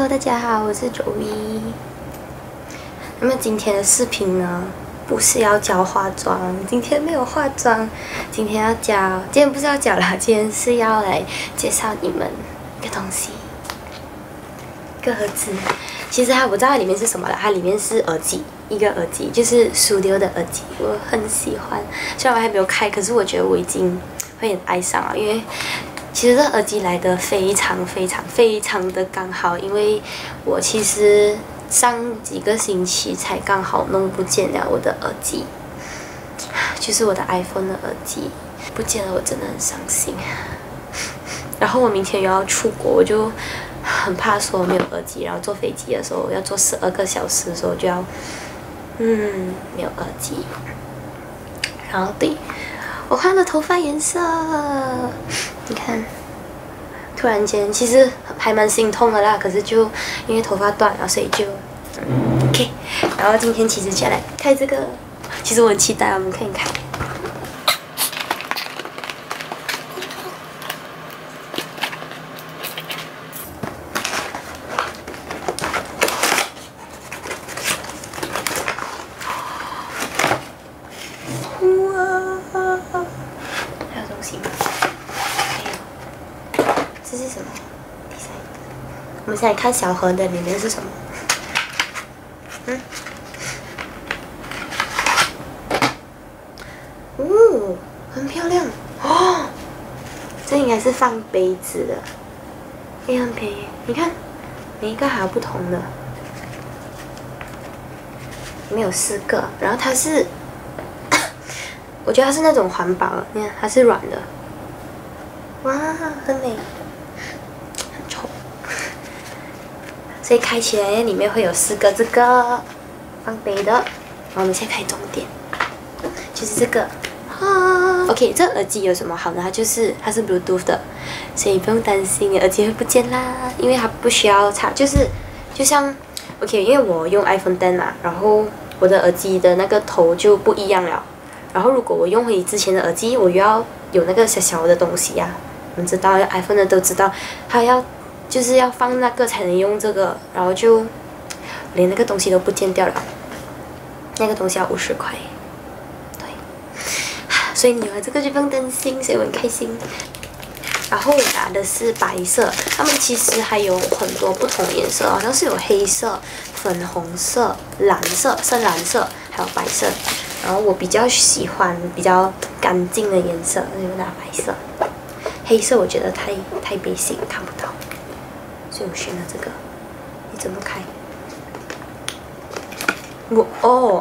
Hello， 大家好，我是Joey。那么今天的视频呢，不是要教化妆，今天没有化妆，今天不是要教啦，今天是要来介绍你们一个东西，一个盒子。其实我不知道它里面是什么了，它里面是耳机，一个耳机，就是 Studio 的耳机，我很喜欢。虽然我还没有开，可是我觉得我已经会很爱上了，因为。其实这耳机来的非常的刚好，因为我其实上几个星期才刚好弄不见了我的耳机，就是我的 iPhone 的耳机不见了，我真的很伤心。然后我明天又要出国，我就很怕说没有耳机，然后坐飞机的时候要坐12个小时的时候就要没有耳机。然后对。我换了头发颜色，你看，突然间其实还蛮心痛的啦。可是就因为头发断了，所以就OK。然后今天其实就来开这个，其实我很期待，我们看一看。这是什么？第三个，我们现在看小盒的里面是什么？哦，很漂亮哦。这应该是放杯子的，也很便宜。你看，每一个还有不同的，里面有4个。然后它是，我觉得它是那种环保的，你看它是软的。哇，很美。所以开起来里面会有4个这个放杯的。然后我们现在开重点，就是这个OK， 这耳机有什么好呢？它是 Bluetooth 的，所以不用担心你耳机会不见啦，因为它不需要插，就像 OK， 因为我用 iPhone X 嘛，然后我的耳机的那个头就不一样了。然后如果我用回之前的耳机，我又要有那个小小的东西呀。我们知道 iPhone 的都知道，它就是要放那个才能用这个，然后就连那个东西都不见掉了，那个东西要50块，对，所以你有了这个就不用担心，所以我很开心。然后我拿的是白色，它们其实还有很多不同的颜色，好像是有黑色、粉红色、蓝色、深蓝色，还有白色。然后我比较喜欢比较干净的颜色，所以我拿白色。黑色我觉得太basic，看不到。所以我选了这个，你怎么开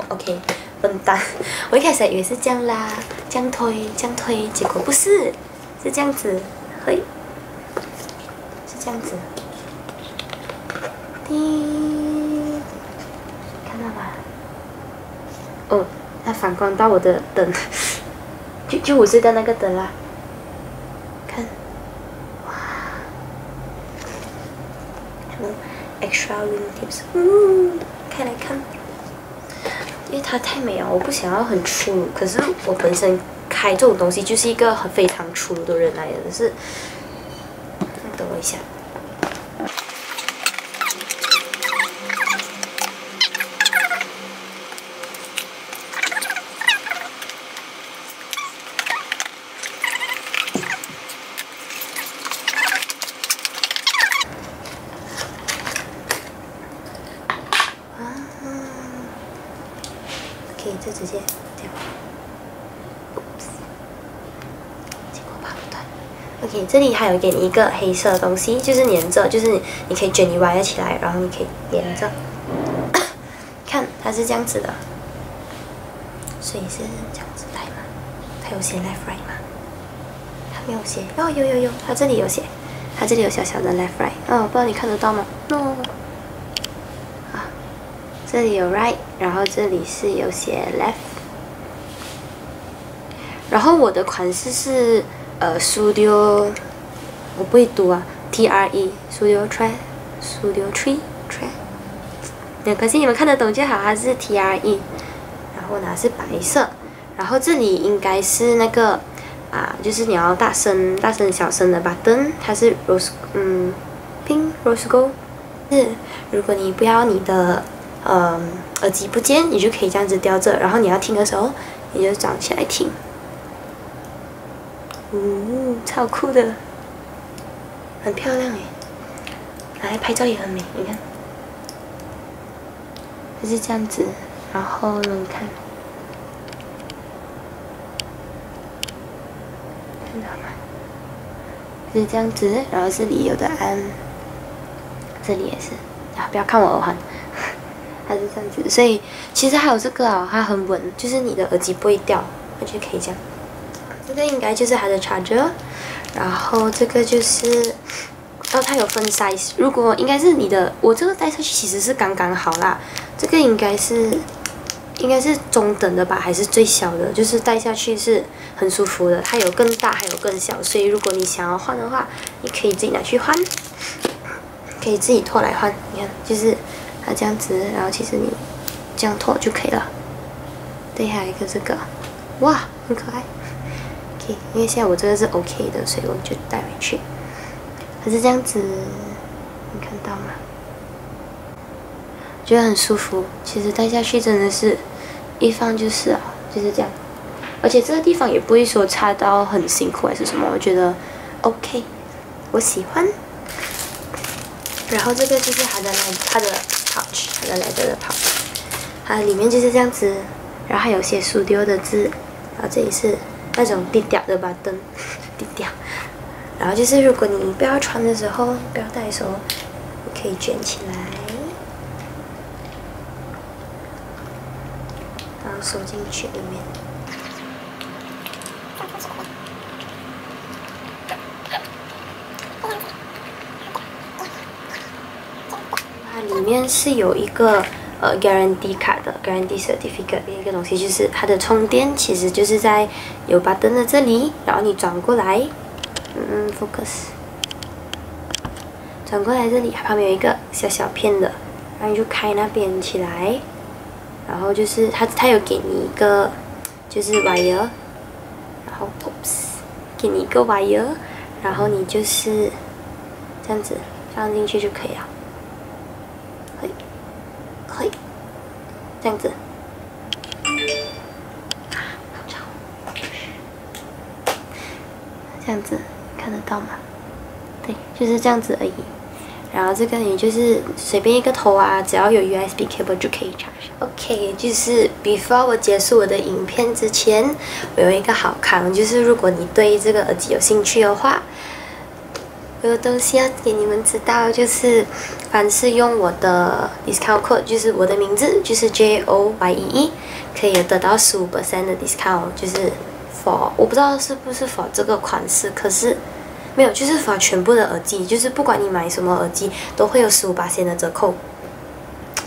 ？OK， 笨蛋！我一开始以为是这样啦，这样推，结果不是，是这样子，嘿，是这样子。叮，看到吧？哦，它反光到我的灯，就我这个那个灯啦，看。Extra wing tips， 开来看，因为它太美了，我不想要很粗鲁。可是我本身开这种东西就是一个非常粗鲁的人来的，可是，等我一下。OK， 就直接这样。结果拔不断。OK， 这里还有给你一个黑色的东西，就是粘着，就是你可以卷你歪起来，然后你可以粘着。看，它是这样子的，所以是这样子来嘛。它有写 left right 吗？它没有写。哦，有，它这里有写，它这里有小小的 left right。哦，不知道你看得到吗 ？No。这里有 right， 然后这里是有写 left， 然后我的款式是Studio， 我不会读啊 ，TRE Studio Studio Tree， 没关系，你们看得懂就好，它是 TRE， 然后呢是白色，然后这里应该是那个就是你要大声小声的button，它是 pink rose gold，是，如果你不要你的耳机不见，你就可以这样子吊着，然后你要听的时候，你就长起来听。超酷的，很漂亮诶，拿来拍照也很美，你看，就是这样子，然后你看，看到吗？就是这样子，然后这里有的按，这里也是，啊，不要看我耳环，它是这样子，所以其实还有这个啊，它很稳，就是你的耳机不会掉，而且可以这样。这个应该就是它的 charger， 然后这个就是，它有分 size， 如果应该是你的，我这个戴上去其实是刚刚好啦，这个应该是中等的吧，还是最小的，就是戴下去是很舒服的。它有更大，还有更小，所以如果你想要换的话，你可以自己拿去换，可以自己脱来换。你看，就是它这样子，然后其实你这样脱就可以了。对，还有一个这个，哇，很可爱。OK， 因为现在我这个是 OK 的，所以我就带回去。它是这样子，你看到吗？觉得很舒服。其实戴下去真的是，一放就是就是这样。而且这个地方也不会说插到很辛苦还是什么，我觉得 OK， 我喜欢。然后这个就是它的 pouch， 它的 leather 的 pouch， 它里面就是这样子，然后还有写 studio 的字，然后这里是那种低调的button， 低调。然后就是如果你不要穿的时候，不要戴的时候，你可以卷起来，然后收进去里面。它里面是有一个guarantee 卡的 guarantee certificate 的一个东西，就是它的充电其实就是在有 button 的这里，然后你转过来。focus， 转过来这里，它旁边有一个小小片的，然后你就开那边起来，然后就是它有给你一个就是 wire， 然后 oops， 给你一个 wire， 然后你就是这样子放进去就可以了，可以，这样子。好吵，这样子。看得到吗？对，就是这样子而已。然后这个你就是随便一个头啊，只要有 USB cable 就可以插上。OK， 就是 before 我结束我的影片之前，我有一个好康，就是如果你对这个耳机有兴趣的话，我有东西要给你们知道，就是凡是用我的 discount code， 就是我的名字，就是 JOYEE， 可以得到15% 的 discount， 就是。我不知道是不是 for 这个款式，可是没有，就是 for 全部的耳机，就是不管你买什么耳机，都会有15%的折扣，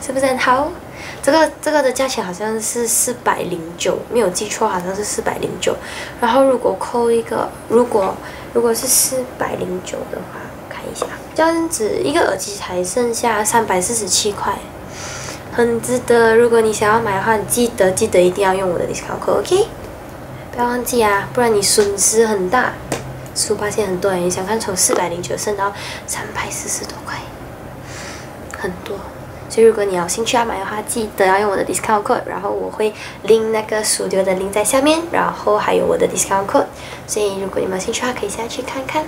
是不是很好？这个的价钱好像是409，没有记错，好像是409。然后如果扣一个，如果是409的话，我看一下，这样子一个耳机才剩下347块，很值得。如果你想要买的话，你记得一定要用我的 discount code，OK？不要忘记啊，不然你损失很大。15%很多人，你想看从409升到340多块，很多。所以如果你有兴趣要买的话，记得要用我的 discount code， 然后我会link那个studio的 link 在下面，然后还有我的 discount code。所以如果你们有兴趣的话，可以下去看看。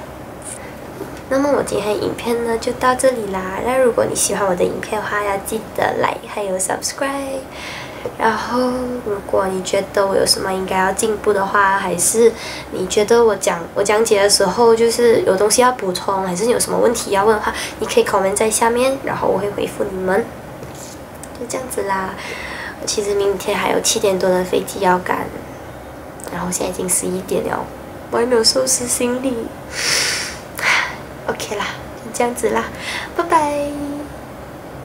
那么我今天影片呢就到这里啦。那如果你喜欢我的影片的话，要记得 like 还有 subscribe。然后，如果你觉得我有什么应该要进步的话，还是你觉得我讲解的时候就是有东西要补充，还是你有什么问题要问的话，你可以 comment 在下面，然后我会回复你们。就这样子啦。其实明天还有7点多的飞机要赶，然后现在已经11点了，我还没有收拾行李。OK 啦，就这样子啦，拜拜。